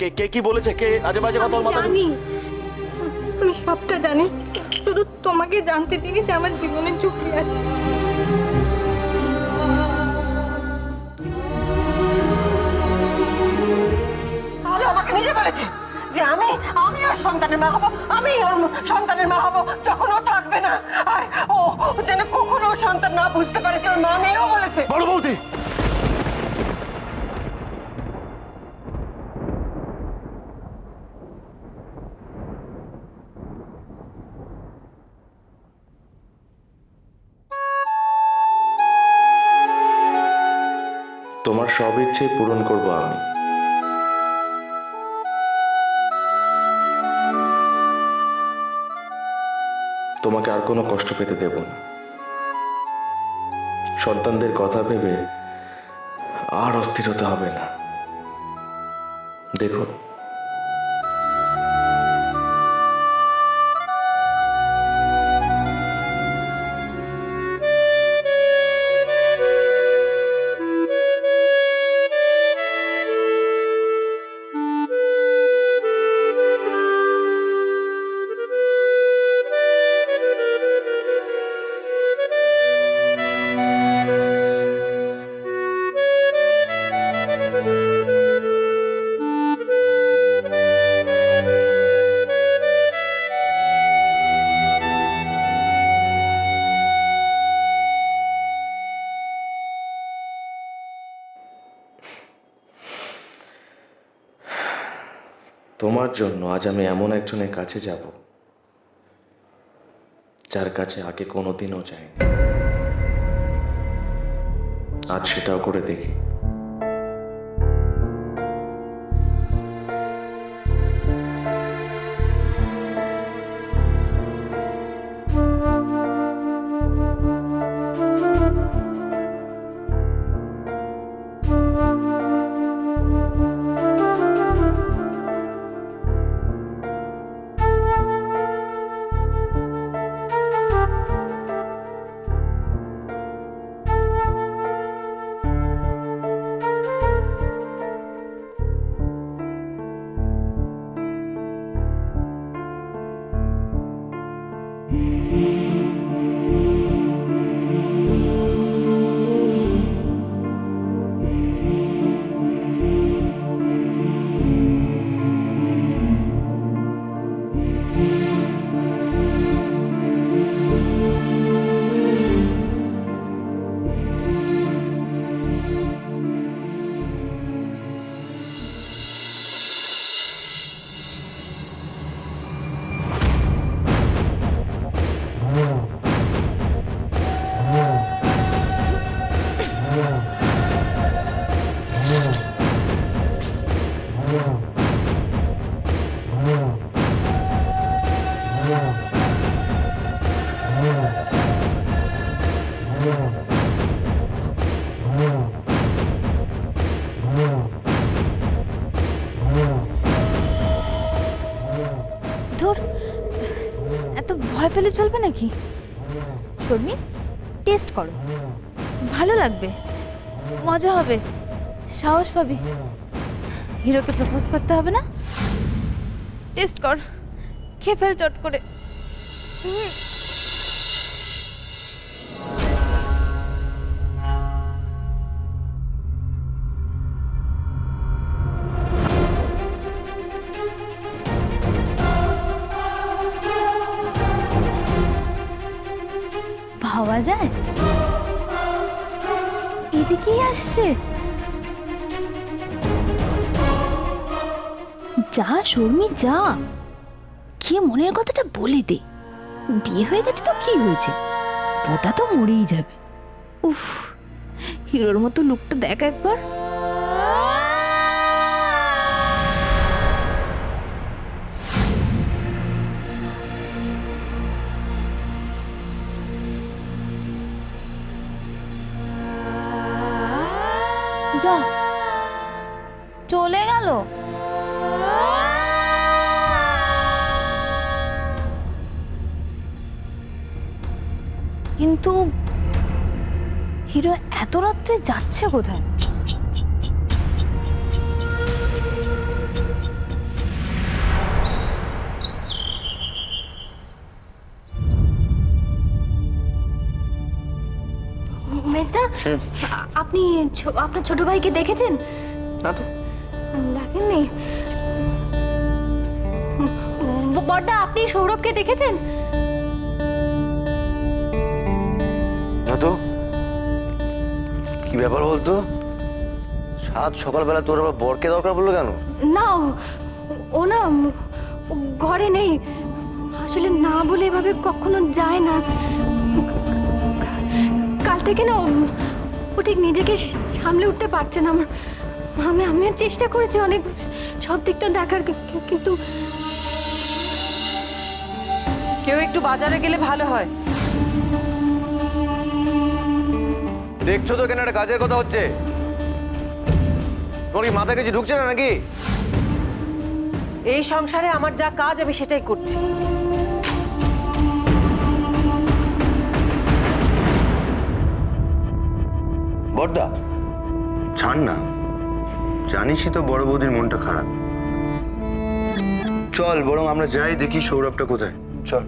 কে কে কি বলেছে? কে আজে বাজে কথা ওর মাথায়? জানি, আমি সবটা জানি, শুধু তোমাকে জানতে দিই যে আমার জীবনের ঝুঁকি আছে। তাহলে আমাকে নিজে বলেছে যে আমি ওর সন্তানের মা হবো, আমি ওর সন্তানের মা হবো যখন ও থাকবে না। আর ও যেন কখনো ওর সন্তান না বুঝতে পারে যে ওর মা নেইও বলেছে। বড় বৌদি, তোমার সব ইচ্ছে পূরণ করব আমি। তোমাকে আর কোনো কষ্ট পেতে দেব না। সন্তানদের কথা ভেবে আর অস্থির হতে হবে না। দেখো, তোমার জন্য আজ আমি এমন একজনের কাছে যাব যার কাছে আগে কোনোদিনও যাইনি। আজ সেটাও করে দেখি। ধুর, এত ভয় পেলে চলবে নাকি? শর্মি, টেস্ট করো, ভালো লাগবে, মজা হবে, সাহস পাবি। হিরোকে প্রপোজ করতে হবে না? টেস্ট কর, খেয়ে ফেল চট করে। ভাবা যায়, এদিকেই আসছে। যা শর্মি যা, গিয়ে মনের কথাটা বলে দে। বিয়ে হয়ে গেছে তো কি হয়েছে, ওটা তো মরেই যাবে। উফ, হিরোর মতো লুকটা দেখ একবার। যা, চলে গেল। কিন্তু হিরো এত রাত্রে যাচ্ছে কোথায়? মেজদা, আপনি আপনার ছোট ভাইকে দেখেছেন? না তো। দেখেননি? বড়দা, আপনি সৌরভকে দেখেছেন? না তো। কি ব্যাপার বলতো? সাত সকালবেলা তোর আবার বরকে দরকার বললো কেন? না, ও না, ও ঘরে নেই। আসলে না বলে এভাবে কখনো যায় না। কাল থেকে না ও ঠিক নিজেকে সামলে উঠতে পারছে না। আমিও চেষ্টা করেছি অনেক সব দিকটা দেখার, কিন্তু কেউ একটু বাজারে গেলে ভালো হয়। দেখছো তো কেন একটা কাজের কথা হচ্ছে? তোর কি মাথা কিছু ঢুকছে না নাকি? এই সংসারে আমার যা কাজ আমি সেটাই করছি। বড়দা ছাড় না, জানিসই তো বড় বৌদির মনটা খারাপ। চল বরং আমরা যাই দেখি সৌরভটা কোথায়। চল।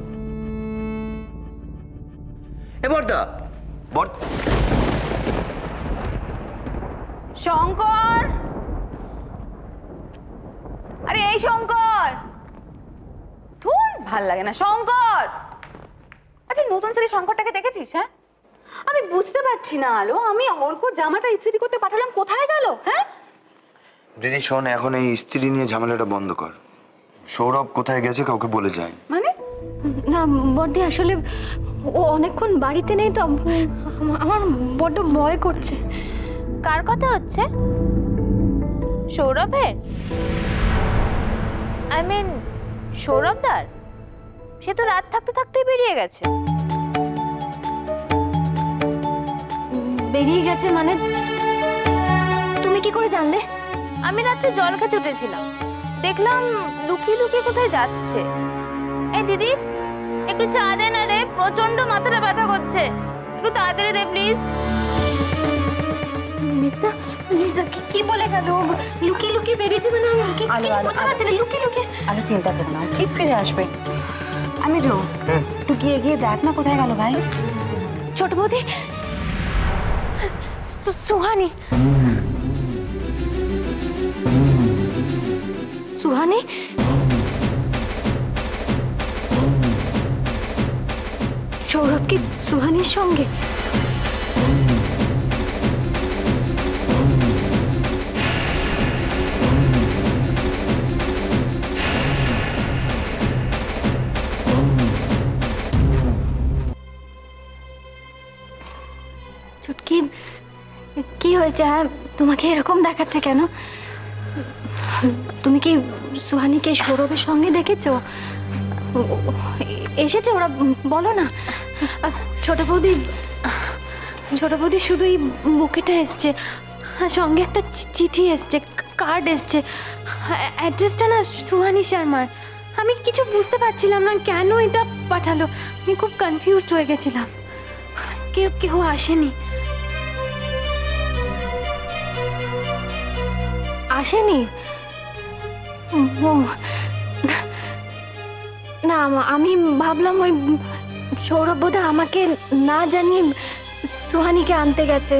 এ বড়দা, শঙ্কর, আরে এই শঙ্কর, ধুর ভাল লাগে না শঙ্কর। আচ্ছা নতুন ছেলে শঙ্করটাকে দেখেছিস? হ্যাঁ, আমি বুঝতে পারছি না আলো, আমি অর্ক জামাটা ইস্ত্রি করতে পাঠালাম, কোথায় গেল? হ্যাঁ দিদি শোন, এখন এই স্ত্রী নিয়ে ঝামেলাটা বন্ধ কর। সৌরভ কোথায় গেছে কাউকে বলে যায়। মানে না বড়দি, আসলে ও অনেকক্ষণ বাড়িতে নেই তো আমার বড্ড ভয় করছে। কার কথা হচ্ছে? সৌরভের? I mean সৌরভদার? সে তো রাত থাকতে থাকতেই বেরিয়ে গেছে। বেরিয়ে গেছে মানে? তুমি কি করে জানলে? আমি রাত্রে জল খেতে উঠেছিলাম, দেখলাম লুকিয়ে লুকিয়ে কোথায় যাচ্ছে। এই দিদি, একটু চা দে না রে, প্রচন্ড মাথাটা ব্যথা করছে, একটু তাড়াতাড়ি দে প্লিজ। মিস্তা, কি বলে গেল? লুকিয়ে লুকিয়ে বেরিয়েছে মানে? বুঝতে পারছি না, লুকিয়ে লুকিয়ে। আলো চিন্তা করো না, ঠিক ফিরে আসবে। আমি যাও, একটু গিয়ে গিয়ে দেখ না কোথায় গেল ভাই। ছোট বৌদি, সুহানি, সুহানি, সৌরভ কি সুহানির সঙ্গে? চুটকি, কি হয়েছে? আর তোমাকে এরকম দেখাচ্ছে কেন? তুমি কি সুহানিকে সৌরভের সঙ্গে দেখেছো? এসেছে ওরা? বলো না। ছোট বৌদি শুধু এই বুকেটা এসছে, আর সঙ্গে একটা চিঠি এসছে, কার্ড এসছে। অ্যাড্রেসটা না সুহানি শর্মার। আমি কিছু বুঝতে পারছিলাম না কেন এটা পাঠালো। আমি খুব কনফিউজড হয়ে গেছিলাম। কেউ আসেনি? আসেনি? ও না, আমি ভাবলাম ওই সৌরভ বোধহয় আমাকে না জানিয়ে সুহানিকে আনতে গেছে।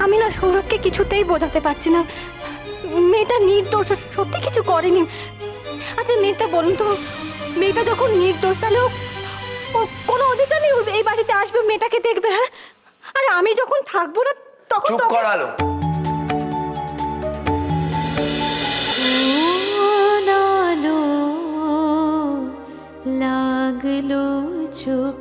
আমি না সৌরভকে কিছুতেই বোঝাতে পারছি না, মেয়েটা নির্দোষ, সত্যি কিছু করেনি। আচ্ছা মেজদা বলুন তো, মেয়েটা যখন নির্দোষ তাহলে ও কোনো অধিকার নেই এই বাড়িতে আসবে, মেয়েটাকে দেখবে? হ্যাঁ, আর আমি যখন থাকবো না তখন চুপ কর আলো। লাগলো চোখ